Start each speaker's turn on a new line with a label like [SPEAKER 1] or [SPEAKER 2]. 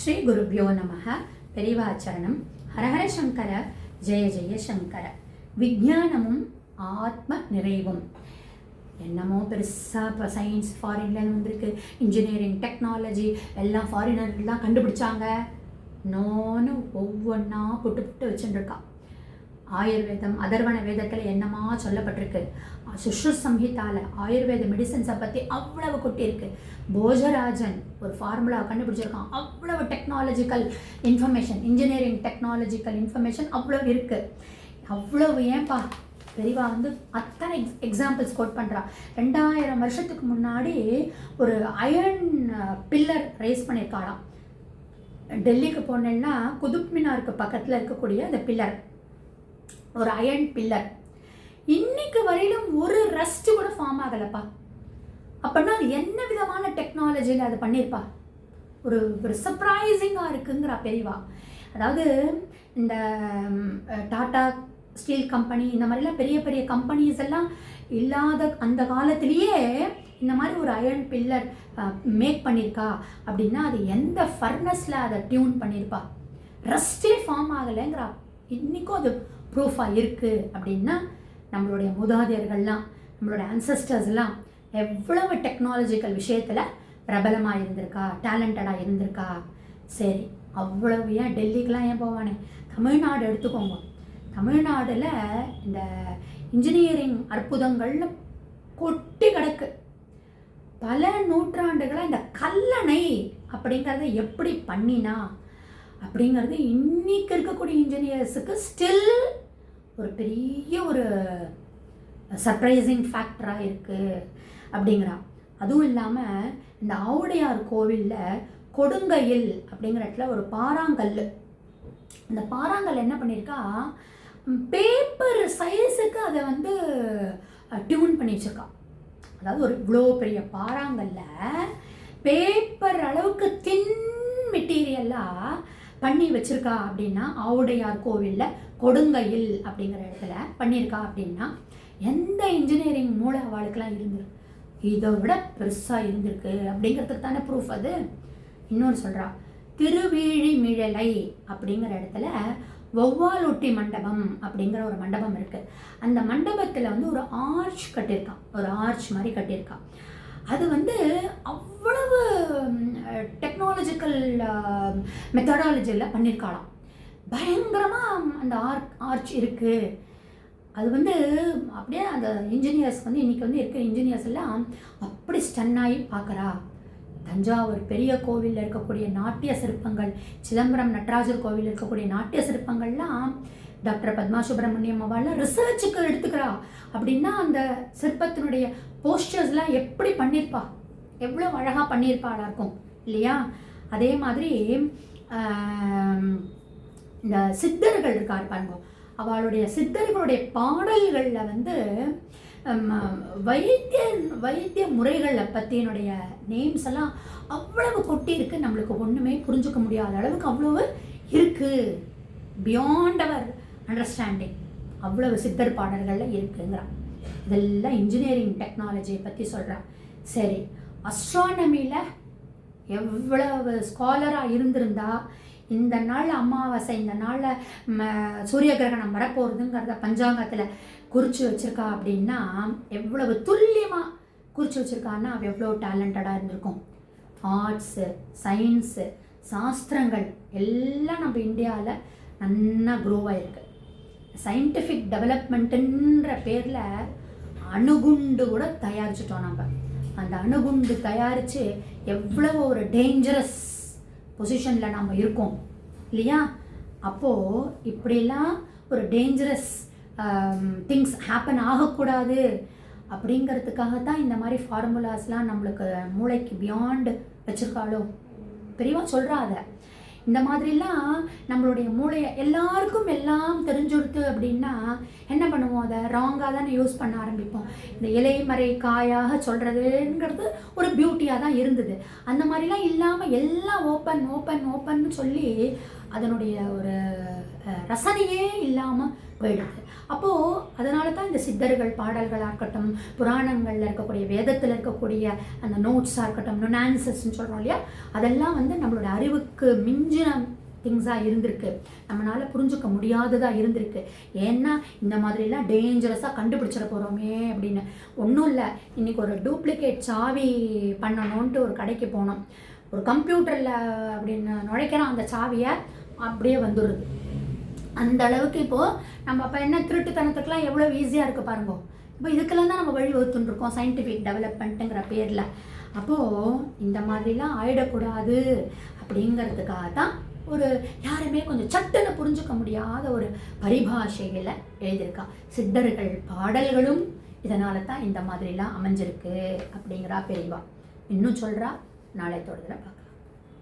[SPEAKER 1] ஸ்ரீ குருப்யோ நமக. பெரிவாச்சரணம். ஹரஹர சங்கர, ஜெய ஜெய சங்கர. விஞ்ஞானமும் ஆத்ம நிறைவும். என்னமோ பெருசாக இப்போ சயின்ஸ் ஃபாரின்லேருந்து வந்திருக்கு, இன்ஜினியரிங் டெக்னாலஜி எல்லாம் ஃபாரினர்லாம் கண்டுபிடிச்சாங்க. நோன்னு ஒவ்வொன்றா புட்டு புட்டு வச்சுட்டுருக்கா. ஆயுர்வேதம் அதர்வண வேதத்தில் என்னமா சொல்லப்பட்டிருக்கு, சுஷ்ருத் சம்ஹிதால ஆயுர்வேத மெடிசன்ஸை பற்றி அவ்வளவு கொட்டியிருக்கு. போஜராஜன் ஒரு ஃபார்முலா கண்டுபிடிச்சிருக்கான், அவ்வளவு technological information, engineering technological information அவ்வளவு இருக்குது. அவ்வளவு ஏன்பா பெரியவா அத்தனை எக்ஸாம்பிள்ஸ் கோட் பண்ணுறா. 2000 வருஷத்துக்கு முன்னாடி ஒரு அயர்ன் பில்லர் ரைஸ் பண்ணியிருக்காளாம். டெல்லிக்கு போனேன்னா குதுப் மினாருக்கு பக்கத்தில் இருக்கக்கூடிய அந்த பில்லர், ஒரு அயர்ன் பில்லர், இன்னைக்கு வரையிலும் ஒரு ரஸ்ட் கூட ஃபார்ம் ஆகலப்பா. அப்படின்னா அது என்ன விதமான டெக்னாலஜியில் அது பண்ணியிருப்பா? ஒரு ஒரு சர்ப்ரைசிங்காக இருக்குங்கிறா பெரியவா. அதாவது இந்த டாடா ஸ்டீல் கம்பெனி இந்த மாதிரிலாம் பெரிய பெரிய கம்பெனிஸ் எல்லாம் இல்லாத அந்த காலத்திலேயே இந்த மாதிரி ஒரு அயர்ன் பில்லர் மேக் பண்ணியிருக்கா அப்படின்னா அது எந்த ஃபர்னஸில் அதை டியூன் பண்ணியிருப்பா? ரஸ்டே ஃபார்ம் ஆகலைங்கிறா. இன்றைக்கும் அது ப்ரூஃபாக இருக்குது அப்படின்னா நம்மளுடைய மூதாதையர்கள்லாம், நம்மளுடைய ஆன்சஸ்டர்ஸ்லாம் எவ்வளவு டெக்னாலஜிக்கல் விஷயத்தில் பிரபலமாக இருந்திருக்கா, டேலண்டடாக இருந்திருக்கா. சரி, அவ்வளவு ஏன் டெல்லிக்கெலாம் ஏன் போவானே, தமிழ்நாடு எடுத்துக்கோங்க. தமிழ்நாடில் இந்த இன்ஜினியரிங் அற்புதங்கள்னு கொட்டி கிடக்கு. பல நூற்றாண்டுகளாக இந்த கல்லணை அப்படிங்கிறத எப்படி பண்ணினா அப்படிங்கிறது இன்னைக்கு இருக்கக்கூடிய இன்ஜினியர்ஸுக்கு ஸ்டில் ஒரு பெரிய ஒரு சர்ப்ரைசிங் ஃபேக்டராக இருக்குது அப்படிங்கிறா. அதுவும் இல்லாமல் இந்த ஆவுடையார் கோவிலில் கொடுங்கையில் அப்படிங்கிற இடத்துல ஒரு பாறாங்கல், அந்த பாறாங்கல் என்ன பண்ணியிருக்கா, பேப்பர் சைஸுக்கு அதை டியூன் பண்ணி வச்சுருக்கா. அதாவது ஒரு இவ்வளோ பெரிய பாறாங்கல்ல பேப்பர் அளவுக்கு தின் மெட்டீரியலாக பண்ணி வச்சுருக்கா அப்படின்னா ஆவுடையார் கோவிலில் கொடுங்கையில் அப்படிங்கிற இடத்துல பண்ணியிருக்கா அப்படின்னா எந்த இன்ஜினியரிங் மூளை அவளுக்கெல்லாம் இருந்திருக்கு? இதை விட பெருசாக இருந்திருக்கு அப்படிங்கிறதுக்கு தானே ப்ரூஃப் அது. இன்னொன்று சொல்கிறா, திருவேழிமிழலை அப்படிங்கிற இடத்துல வௌவாலொட்டி மண்டபம் அப்படிங்கிற ஒரு மண்டபம் இருக்குது. அந்த மண்டபத்தில் ஒரு ஆர்ச் கட்டியிருக்கான், ஒரு ஆர்ச் மாதிரி கட்டியிருக்கான். அது அவ்வளவு டெக்னாலஜிக்கல் மெத்தடாலஜியில் பண்ணியிருக்காளாம். பயங்கரமாக அந்த ஆர்ச் இருக்குது. அது அப்படியே அந்த இன்ஜினியர்ஸ் இன்றைக்கி இருக்கிற இன்ஜினியர்ஸ் எல்லாம் அப்படி ஸ்டன்னாகி பார்க்குறா. தஞ்சாவூர் பெரிய கோவிலில் இருக்கக்கூடிய நாட்டிய சிற்பங்கள், சிதம்பரம் நடராஜர் கோவிலில் இருக்கக்கூடிய நாட்டிய சிற்பங்கள்லாம் டாக்டர் பத்மா சுப்பிரமணியம் அவள்லாம் ரிசர்ச்சுக்கு எடுத்துக்கிறா. அப்படின்னா அந்த சிற்பத்தினுடைய போஸ்டர்ஸ்லாம் எப்படி பண்ணியிருப்பா, எவ்வளோ அழகாக பண்ணியிருப்பாளா இருக்கும் இல்லையா? அதே மாதிரி இந்த சித்தர்கள் இருக்கார் பாருங்க, அவளுடைய சித்தர்களுடைய பாடல்களில் வைத்திய முறைகளை பற்றினுடைய நேம்ஸ் எல்லாம் அவ்வளவு கொட்டி இருக்கு. நம்மளுக்கு ஒன்றுமே புரிஞ்சுக்க முடியாத அளவுக்கு அவ்வளவு இருக்குது, பியாண்ட் அவர் அண்டர்ஸ்டாண்டிங். அவ்வளவு சித்தர் பாடல்களில் இருக்குங்கிறான். இதெல்லாம் இன்ஜினியரிங் டெக்னாலஜியை பற்றி சொல்கிறான். சரி, அஸ்ட்ரானமியில் எவ்வளவு ஸ்காலராக இருந்திருந்தா இந்த நாள் அமாவாசை, இந்த நாளில் சூரிய கிரகணம் வரப்போகிறதுங்கிறத பஞ்சாங்கத்தில் குறித்து வச்சுருக்கா அப்படின்னா எவ்வளவு துல்லியமாக குறித்து வச்சுருக்கான்னா அவள் எவ்வளோ டேலண்டடாக இருந்திருக்கும். ஆர்ட்ஸு, சயின்ஸு, சாஸ்திரங்கள் எல்லாம் நம்ம இந்தியாவில் நல்லா க்ரோவாக இருக்குது. சயின்டிஃபிக் டெவலப்மெண்ட்டுன்ற பேரில் அணுகுண்டு கூட தயாரிச்சிட்டோம் நம்ம. அந்த அணுகுண்டு தயாரித்து எவ்வளோ ஒரு டேஞ்சரஸ் பொசிஷனில் நம்ம இருக்கோம் இல்லையா? அப்போது இப்படிலாம் ஒரு டேஞ்சரஸ் திங்ஸ் ஹேப்பன் ஆகக்கூடாது அப்படிங்கிறதுக்காகத்தான் இந்த மாதிரி ஃபார்முலாஸ்லாம் நம்மளுக்கு மூளைக்கு பியாண்ட் வச்சுருக்காளோ பெரியவா சொல்கிறா. அதை இந்த மாதிரிலாம் நம்மளுடைய மூளையை எல்லாருக்கும் எல்லாம் தெரிஞ்சுடுத்து அப்படின்னா என்ன பண்ணுவோம், அதை ராங்காக தானே யூஸ் பண்ண ஆரம்பிப்போம். இந்த இலைமறை காயாக சொல்கிறதுங்கிறது ஒரு பியூட்டியாக தான் இருந்தது. அந்த மாதிரிலாம் இல்லாமல் எல்லாம் ஓப்பன் ஓப்பன் ஓப்பன்னு சொல்லி அதனுடைய ஒரு ரசனையே இல்லாமல் போயிடுது. அப்போது அதனால தான் இந்த சித்தர்கள் பாடல்களாக இருக்கட்டும், புராணங்களில் இருக்கக்கூடிய வேதத்தில் இருக்கக்கூடிய அந்த நோட்ஸாக இருக்கட்டும், நுனான்சஸ்ன்னு சொல்கிறோம் இல்லையா, அதெல்லாம் வந்து நம்மளோட அறிவுக்கு மிஞ்சின திங்ஸாக இருந்திருக்கு, நம்மளால் புரிஞ்சுக்க முடியாததாக இருந்திருக்கு. ஏன்னா இந்த மாதிரிலாம் டேஞ்சரஸாக கண்டுபிடிச்சிட போகிறோமே அப்படின்னு. ஒன்றும் இல்லை, இன்றைக்கி ஒரு டூப்ளிகேட் சாவி பண்ணணுன்ட்டு ஒரு கடைக்கு போனோம். ஒரு கம்ப்யூட்டரில் அப்படின்னு நுழைக்கிறோம், அந்த சாவியை அப்படியே வந்துடுது. அந்த அளவுக்கு இப்போது நம்ம அப்போ என்ன திருட்டுத்தனத்துக்கெலாம் எவ்வளோ ஈஸியாக இருக்குது பாருங்க. இப்போ இதுக்கெல்லாம் தான் நம்ம வழி வகுத்துட்டுருக்கோம் சயின்டிஃபிக் டெவலப்மெண்ட்டுங்கிற பேரில். அப்போது இந்த மாதிரிலாம் ஆயிடக்கூடாது அப்படிங்கிறதுக்காக தான் ஒரு யாருமே கொஞ்சம் சட்டுன்னு புரிஞ்சுக்க முடியாத ஒரு பரிபாஷையில் எழுதியிருக்கா. சித்தர்கள் பாடல்களும் இதனால தான் இந்த மாதிரிலாம் அமைஞ்சிருக்கு அப்படிங்கிறா பெரியவா. இன்னும் சொல்கிறா, நாளை தொடர்ந்து பார்க்கலாம்.